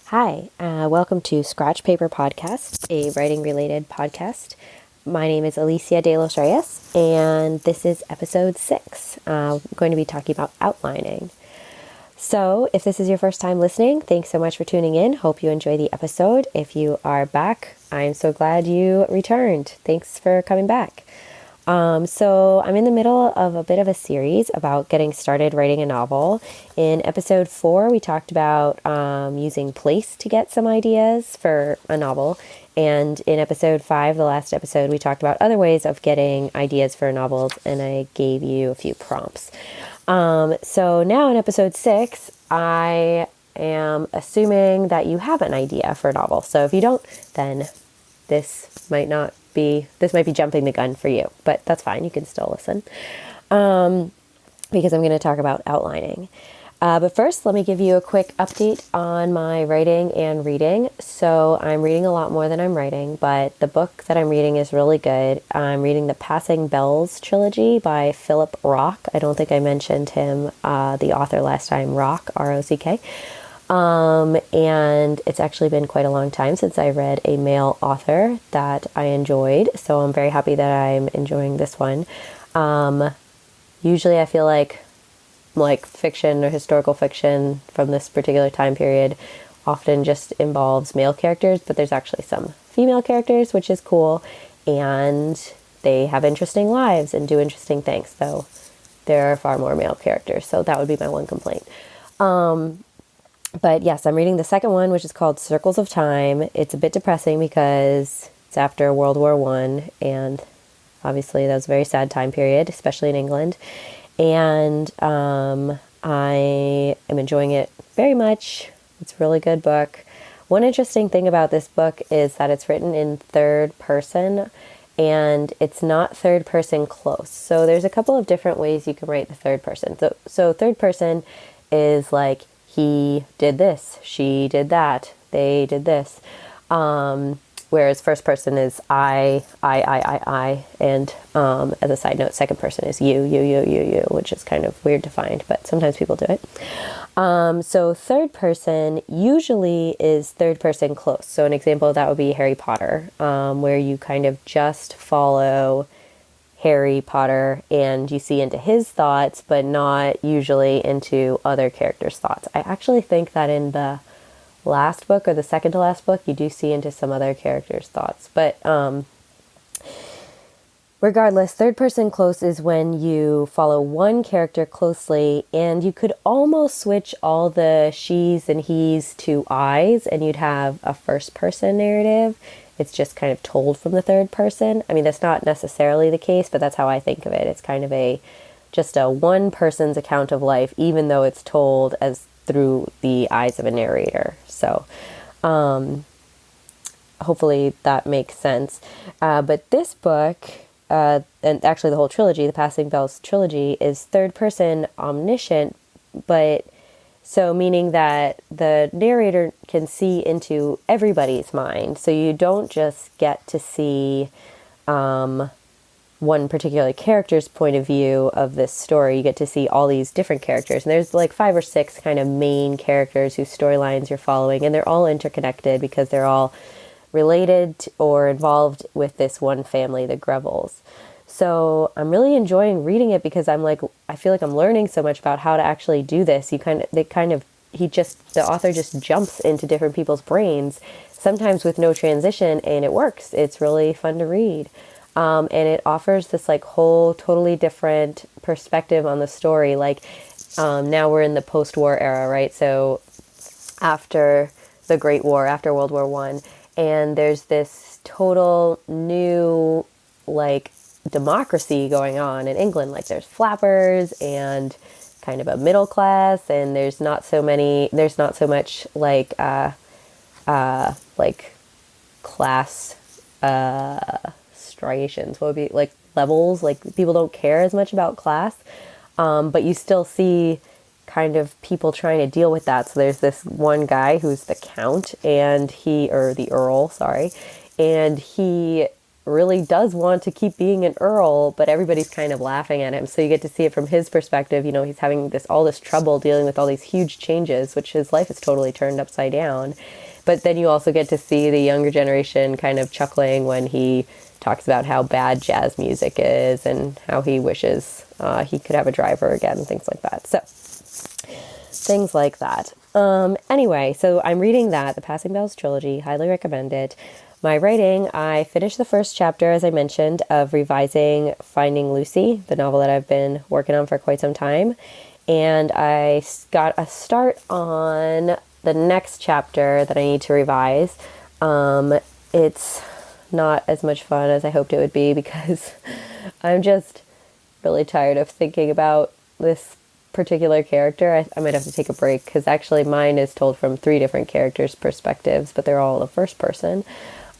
Hi, welcome to Scratch Paper Podcast, a writing-related podcast. My name is Alicia de los Reyes, and this is episode 6. I'm going to be talking about outlining. So, if this is your first time listening, thanks so much for tuning in. Hope you enjoy the episode. If you are back, I'm so glad you returned. Thanks for coming back. So I'm in the middle of a bit of a series about getting started writing a novel. In episode 4, we talked about using place to get some ideas for a novel. And in episode 5, the last episode, we talked about other ways of getting ideas for novels, and I gave you a few prompts. So now in episode 6, I am assuming that you have an idea for a novel. So if you don't, then this might be jumping the gun for you, but that's fine. You can still listen because I'm going to talk about outlining. But first, let me give you a quick update on my writing and reading. So I'm reading a lot more than I'm writing, but the book that I'm reading is really good. I'm reading the Passing Bells trilogy by Philip Rock. I don't think I mentioned him, the author last time, Rock, R-O-C-K. And it's actually been quite a long time since I read a male author that I enjoyed. So I'm very happy that I'm enjoying this one. Usually I feel like fiction or historical fiction from this particular time period often just involves male characters, but there's actually some female characters, which is cool. And they have interesting lives and do interesting things, though there are far more male characters. So that would be my one complaint. But yes, I'm reading the second one, which is called Circles of Time. It's a bit depressing because it's after World War I, and obviously that was a very sad time period, especially in England. And I am enjoying it very much. It's a really good book. One interesting thing about this book is that it's written in third person, and it's not third person close. So there's a couple of different ways you can write the third person. So third person is like, he did this, she did that, they did this. Whereas first person is I, and as a side note, second person is you, which is kind of weird to find, but sometimes people do it. So third person usually is third person close. So an example of that would be Harry Potter, where you kind of just follow Harry Potter and you see into his thoughts, but not usually into other characters' thoughts. I actually think that in the last book or the second to last book, you do see into some other characters' thoughts. But regardless, third person close is when you follow one character closely, and you could almost switch all the she's and he's to I's, and you'd have a first person narrative. It's just kind of told from the third person. I mean, that's not necessarily the case, but that's how I think of it. It's kind of just a one person's account of life, even though it's told as through the eyes of a narrator. So hopefully that makes sense. But this book, and actually the whole trilogy, the Passing Bells trilogy, is third person omniscient, but so meaning that the narrator can see into everybody's mind. So you don't just get to see one particular character's point of view of this story. You get to see all these different characters. And there's like 5 or 6 kind of main characters whose storylines you're following. And they're all interconnected because they're all related or involved with this one family, the Grevilles. So I'm really enjoying reading it because I feel like I'm learning so much about how to actually do this. The author just jumps into different people's brains, sometimes with no transition, and it works. It's really fun to read. And it offers this whole totally different perspective on the story. Now we're in the post-war era, right? So after the Great War, after World War I, and there's this total new, democracy going on in England. There's flappers and kind of a middle class, and there's not so much class striations. What would be levels? People don't care as much about class, but you still see kind of people trying to deal with that. So there's this one guy who's the count, or the earl, sorry, and he really does want to keep being an earl, but everybody's kind of laughing at him. So you get to see it from his perspective. You know, he's having all this trouble dealing with all these huge changes, which his life is totally turned upside down. But then you also get to see the younger generation kind of chuckling when he talks about how bad jazz music is and how he wishes he could have a driver again, things like that. So things like that. Anyway, so I'm reading that, the Passing Bells trilogy, highly recommend it. My writing, I finished the first chapter, as I mentioned, of revising Finding Lucy, the novel that I've been working on for quite some time. And I got a start on the next chapter that I need to revise. It's not as much fun as I hoped it would be because I'm just really tired of thinking about this particular character. I might have to take a break because actually mine is told from 3 different characters' perspectives, but they're all the first person.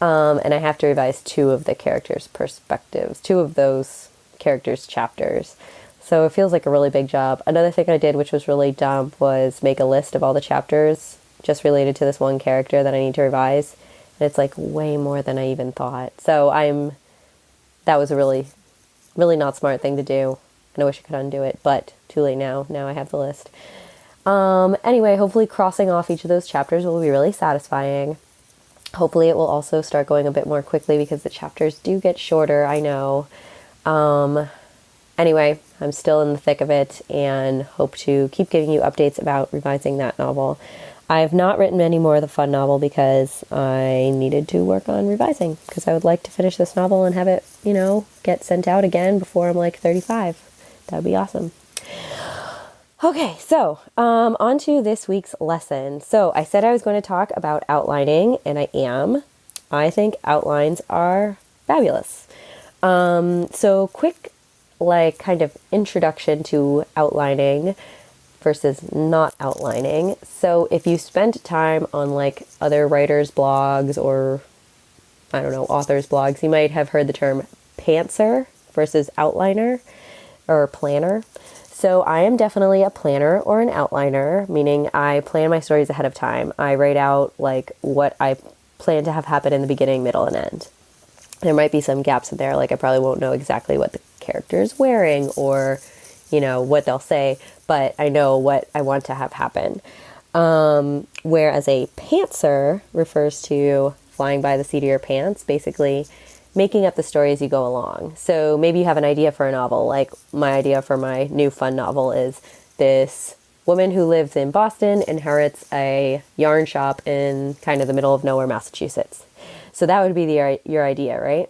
And I have to revise 2 of the characters' perspectives, 2 of those characters' chapters. So it feels like a really big job. Another thing I did, which was really dumb, was make a list of all the chapters just related to this one character that I need to revise. And it's like way more than I even thought. So that was a really, really not smart thing to do. And I wish I could undo it, but too late now. Now I have the list. Anyway, hopefully crossing off each of those chapters will be really satisfying. Hopefully it will also start going a bit more quickly because the chapters do get shorter, I know. Anyway, I'm still in the thick of it and hope to keep giving you updates about revising that novel. I have not written any more of the fun novel because I needed to work on revising because I would like to finish this novel and have it, get sent out again before I'm like 35. That would be awesome. Okay, so on to this week's lesson. So I said I was going to talk about outlining, and I am. I think outlines are fabulous. So quick, kind of introduction to outlining versus not outlining. So if you spent time on other writers' blogs or, I don't know, authors' blogs, you might have heard the term pantser versus outliner or planner. So I am definitely a planner or an outliner, meaning I plan my stories ahead of time. I write out what I plan to have happen in the beginning, middle, and end. There might be some gaps in there, I probably won't know exactly what the character is wearing or, what they'll say, but I know what I want to have happen. Whereas a pantser refers to flying by the seat of your pants, basically making up the story as you go along. So maybe you have an idea for a novel. Like my idea for my new fun novel is this woman who lives in Boston inherits a yarn shop in kind of the middle of nowhere, Massachusetts. So that would be your idea, right?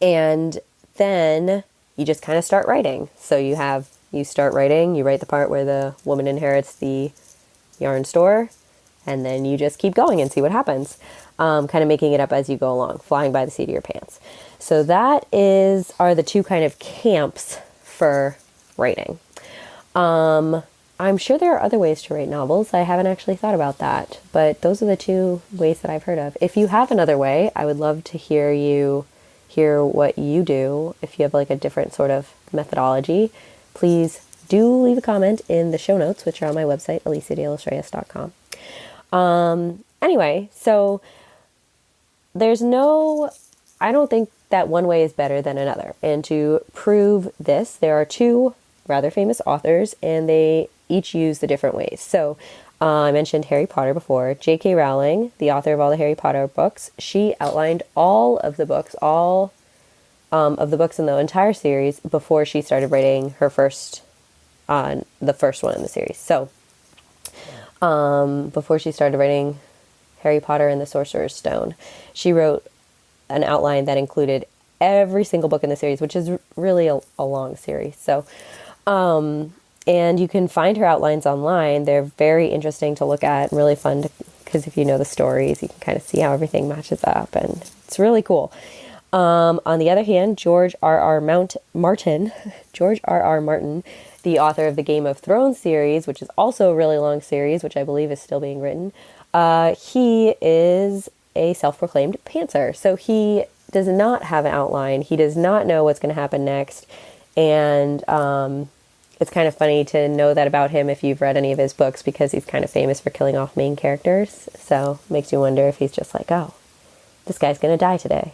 And then you just kind of start writing. So you start writing, you write the part where the woman inherits the yarn store, and then you just keep going and see what happens. Kind of making it up as you go along, flying by the seat of your pants. So that are the 2 kind of camps for writing. I'm sure there are other ways to write novels. I haven't actually thought about that, but those are the 2 ways that I've heard of. If you have another way, I would love to hear what you do. If you have a different sort of methodology, please do leave a comment in the show notes, which are on my website, aliciadelostreyes.com. Anyway, so I don't think that one way is better than another. And to prove this, there are 2 rather famous authors, and they each use the different ways. So I mentioned Harry Potter before. J.K. Rowling, the author of all the Harry Potter books, she outlined all of the books in the entire series before she started writing her the first one in the series. So before she started writing Harry Potter and the Sorcerer's Stone, she wrote an outline that included every single book in the series, which is really a long series. So, and you can find her outlines online. They're very interesting to look at and really fun because if you know the stories, you can kind of see how everything matches up, and it's really cool. On the other hand, George R.R. Martin, the author of the Game of Thrones series, which is also a really long series, which I believe is still being written, he is a self-proclaimed pantser. So he does not have an outline. He does not know what's going to happen next. And it's kind of funny to know that about him if you've read any of his books, because he's kind of famous for killing off main characters. So it makes you wonder if he's just oh, this guy's going to die today.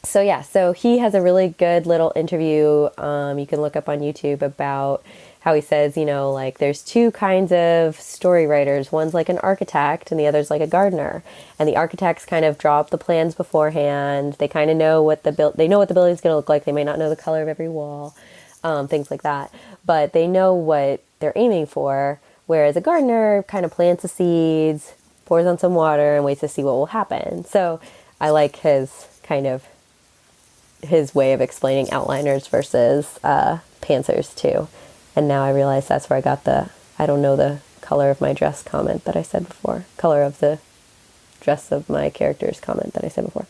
So yeah, so he has a really good little interview, you can look up on YouTube, about how he says, you know, like there's two kinds of story writers. One's like an architect and the other's like a gardener. And the architects kind of draw up the plans beforehand. They kind of know what they know what the building's going to look like. They may not know the color of every wall, things like that, but they know what they're aiming for. Whereas a gardener kind of plants the seeds, pours on some water, and waits to see what will happen. So I like his way of explaining outliners versus pantsers too. And now I realize that's where I got I don't know the color of my dress comment that I said before. Color of the dress of my characters comment that I said before.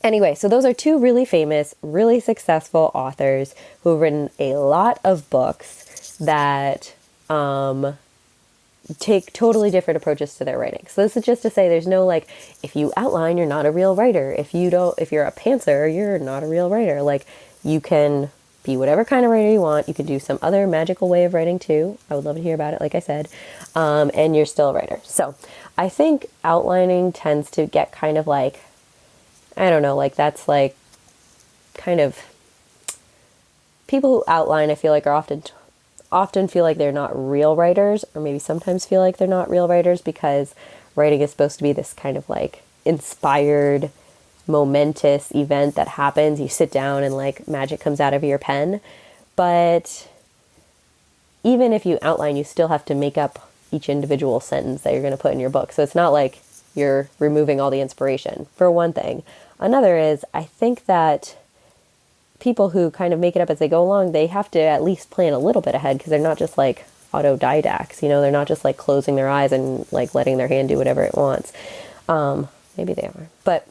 Anyway, so those are two really famous, really successful authors who have written a lot of books that take totally different approaches to their writing. So this is just to say there's no like, if you outline, you're not a real writer. If you're a pantser, you're not a real writer. Like, you can be whatever kind of writer you want. You could do some other magical way of writing too. I would love to hear about it, like I said. And you're still a writer. So I think outlining tends to get kind of like, I don't know, like that's like kind of, people who outline, I feel like are often feel like they're not real writers, or maybe sometimes feel like they're not real writers, because writing is supposed to be this kind of like inspired, momentous event that happens. You sit down and like magic comes out of your pen. But even if you outline, you still have to make up each individual sentence that you're going to put in your book. So it's not like you're removing all the inspiration, for one thing. Another is, I think that people who kind of make it up as they go along, they have to at least plan a little bit ahead, because they're not just like autodidacts, you know, they're not just like closing their eyes and like letting their hand do whatever it wants. Maybe they are, but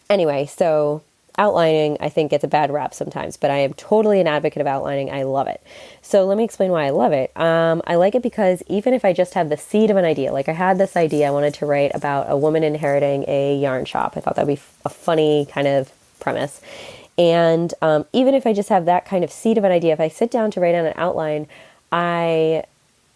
anyway, so outlining, I think, gets a bad rap sometimes, but I am totally an advocate of outlining. I love it. So let me explain why I love it. I like it because even if I just have the seed of an idea, like I had this idea, I wanted to write about a woman inheriting a yarn shop. I thought that'd be a funny kind of premise. And even if I just have that kind of seed of an idea, if I sit down to write on an outline, I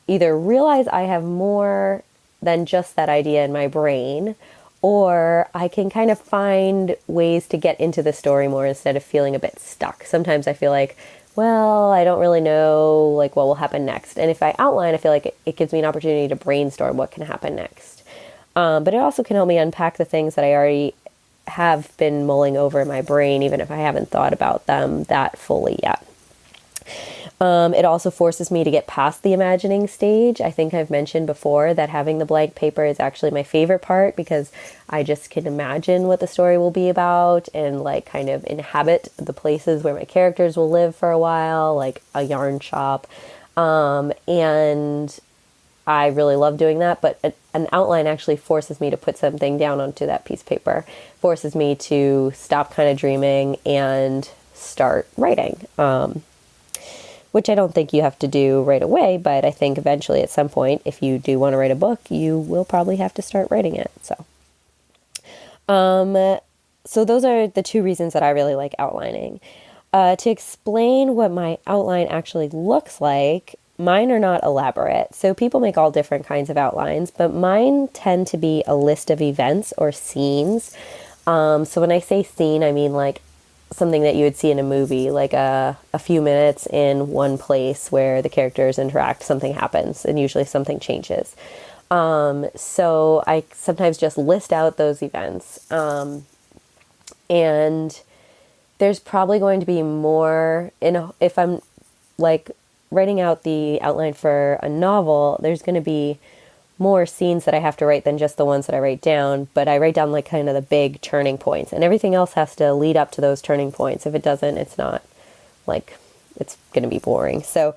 either realize I have more than just that idea in my brain, or I can kind of find ways to get into the story more instead of feeling a bit stuck. Sometimes I feel like, well, I don't really know like what will happen next. And if I outline, I feel like it gives me an opportunity to brainstorm what can happen next. But it also can help me unpack the things that I already have been mulling over in my brain, even if I haven't thought about them that fully yet. It also forces me to get past the imagining stage. I think I've mentioned before that having the blank paper is actually my favorite part, because I just can imagine what the story will be about and like kind of inhabit the places where my characters will live for a while, like a yarn shop. And I really love doing that, but an outline actually forces me to put something down onto that piece of paper, forces me to stop kind of dreaming and start writing. Which I don't think you have to do right away, but I think eventually at some point, if you do want to write a book, you will probably have to start writing it. So those are the two reasons that I really like outlining. To explain what my outline actually looks like, mine are not elaborate. So people make all different kinds of outlines, but mine tend to be a list of events or scenes. So when I say scene, I mean like something that you would see in a movie, like a few minutes in one place where the characters interact, something happens, and usually something changes. So I sometimes just list out those events. And there's probably going to be more, if I'm like writing out the outline for a novel, there's going to be more scenes that I have to write than just the ones that I write down, but I write down like kind of the big turning points, and everything else has to lead up to those turning points. If it doesn't, it's not like, it's going to be boring. So,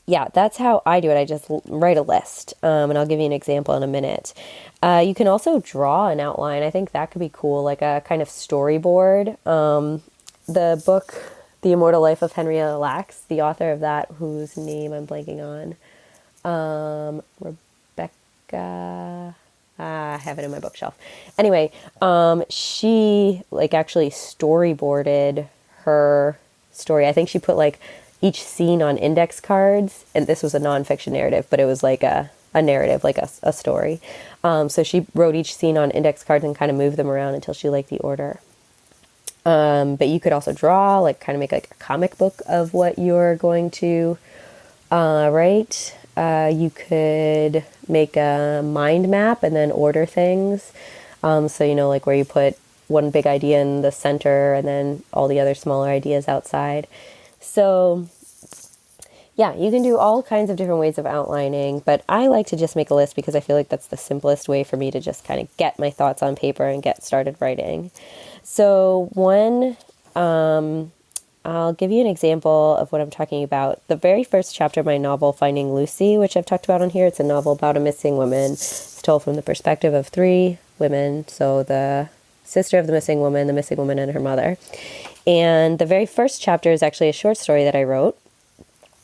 yeah, that's how I do it. I just write a list, and I'll give you an example in a minute. You can also draw an outline. I think that could be cool, like a kind of storyboard. The book, The Immortal Life of Henrietta Lacks, the author of that, whose name I'm blanking on, Rebecca, I have it in my bookshelf. Anyway, she like actually storyboarded her story. I think she put like each scene on index cards, and this was a nonfiction narrative, but it was like a a narrative, like a story. So she wrote each scene on index cards and kind of moved them around until she liked the order. But you could also draw, like kind of make like a comic book of what you're going to write. You could make a mind map and then order things. So, you know, like where you put one big idea in the center and then all the other smaller ideas outside. So yeah, you can do all kinds of different ways of outlining, but I like to just make a list because I feel like that's the simplest way for me to just kind of get my thoughts on paper and get started writing. So I'll give you an example of what I'm talking about. The very first chapter of my novel, Finding Lucy, which I've talked about on here, it's a novel about a missing woman. It's told from the perspective of 3 women. So the sister of the missing woman, and her mother. And the very first chapter is actually a short story that I wrote.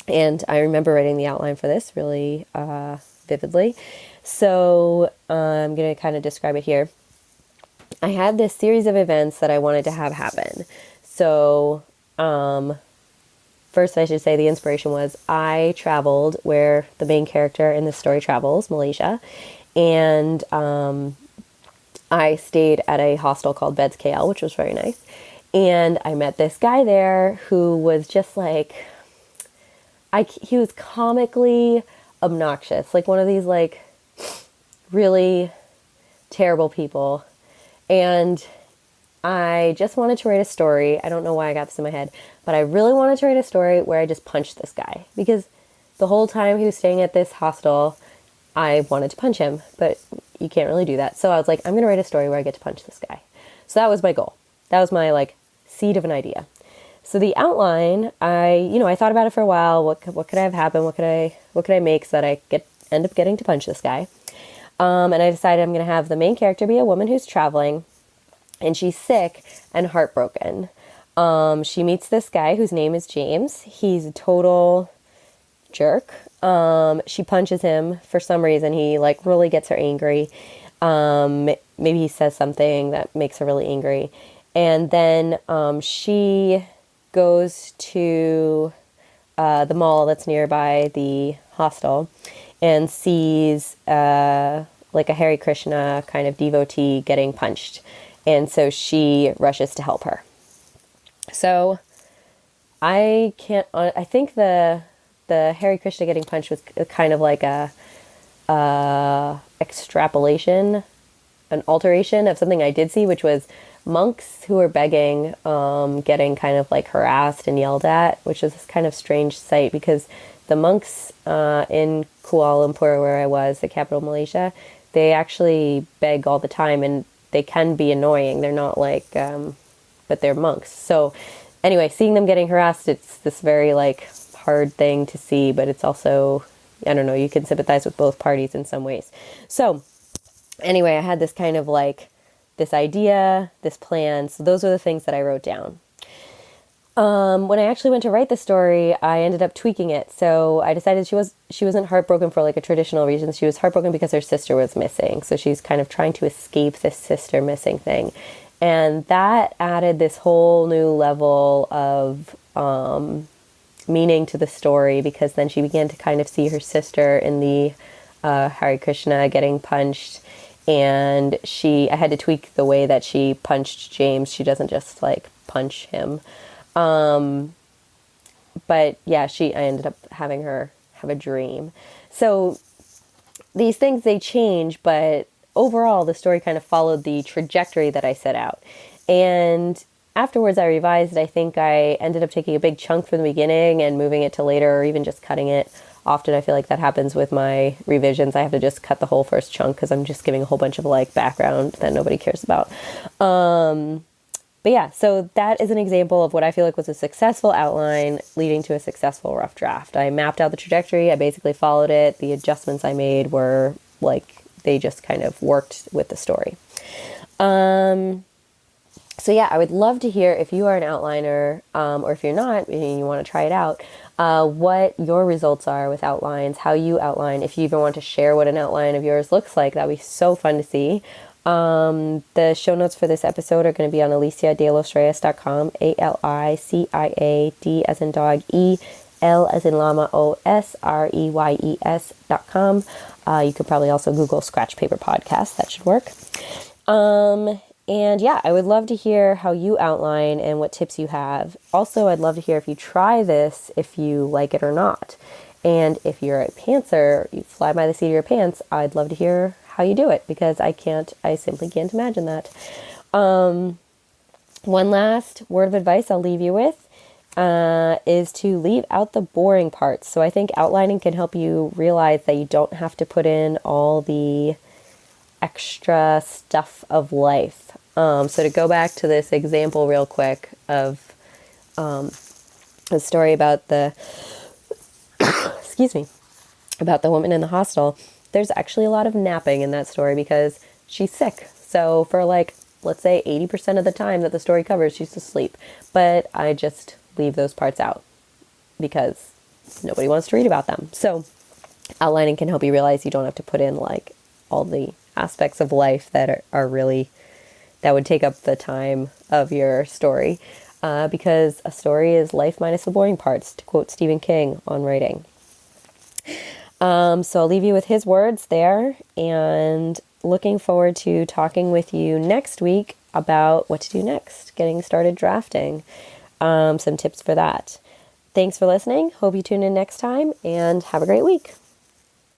And I remember writing the outline for this really vividly. So I'm going to kind of describe it here. I had this series of events that I wanted to have happen. So first I should say the inspiration was I traveled where the main character in this story travels, Malaysia. And I stayed at a hostel called Beds KL, which was very nice. And I met this guy there who was just like, he was comically obnoxious, like one of these like really terrible people. And I just wanted to write a story. I don't know why I got this in my head, but I really wanted to write a story where I just punched this guy, because the whole time he was staying at this hostel, I wanted to punch him, but you can't really do that. So I was like, I'm going to write a story where I get to punch this guy. So that was my goal. That was my like seed of an idea. So the outline, I thought about it for a while. What could I have happen? What could I make so that I end up getting to punch this guy? And I decided I'm going to have the main character be a woman who's traveling, and she's sick and heartbroken. She meets this guy whose name is James. He's a total jerk. She punches him for some reason. He like really gets her angry. Maybe he says something that makes her really angry. And then she goes to the mall that's nearby the hostel and sees like a Hare Krishna kind of devotee getting punched. And so she rushes to help her. So I think the Hare Krishna getting punched was kind of like a extrapolation, an alteration of something I did see, which was monks who were begging, getting kind of like harassed and yelled at, which is this kind of strange sight, because the monks in Kuala Lumpur, where I was, the capital of Malaysia, they actually beg all the time, and they can be annoying. They're not like, but they're monks. So anyway, seeing them getting harassed, it's this very like hard thing to see, but it's also, I don't know, you can sympathize with both parties in some ways. So anyway, I had this kind of like this idea, this plan. So those are the things that I wrote down. When I actually went to write the story, I ended up tweaking it. So I decided she wasn't heartbroken for like a traditional reason. She was heartbroken because her sister was missing. So she's kind of trying to escape this sister missing thing. And that added this whole new level of meaning to the story, because then she began to kind of see her sister in the Hare Krishna getting punched. And I had to tweak the way that she punched James. She doesn't just like punch him. But yeah, I ended up having her have a dream. So these things, they change, but overall the story kind of followed the trajectory that I set out. And afterwards I revised. I think I ended up taking a big chunk from the beginning and moving it to later, or even just cutting it. Often I feel like that happens with my revisions. I have to just cut the whole first chunk because I'm just giving a whole bunch of like background that nobody cares about. But yeah, so that is an example of what I feel like was a successful outline leading to a successful rough draft. I mapped out the trajectory. I basically followed it. The adjustments I made were like, they just kind of worked with the story. So yeah, I would love to hear if you are an outliner, or if you're not and you want to try it out, what your results are with outlines, how you outline. If you even want to share what an outline of yours looks like, that would be so fun to see. The show notes for this episode are going to be on aliciadelosreyes.com, ALICIAD as in dog, L as in llama, OSREYES.com. You could probably also Google Scratch Paper Podcast. That should work. And yeah, I would love to hear how you outline and what tips you have. Also, I'd love to hear if you try this, if you like it or not. And if you're a pantser, you fly by the seat of your pants, I'd love to hear how you do it, because I simply can't imagine that. One last word of advice I'll leave you with is to leave out the boring parts. So I think outlining can help you realize that you don't have to put in all the extra stuff of life. So to go back to this example real quick of a story about the excuse me, about the woman in the hostel, there's actually a lot of napping in that story because she's sick. So for let's say 80% of the time that the story covers, she's asleep. But I just leave those parts out because nobody wants to read about them. So outlining can help you realize you don't have to put in all the aspects of life that are really, that would take up the time of your story. Because a story is life minus the boring parts, to quote Stephen King on writing. So I'll leave you with his words there, and looking forward to talking with you next week about what to do next, getting started drafting, some tips for that. Thanks for listening. Hope you tune in next time, and have a great week.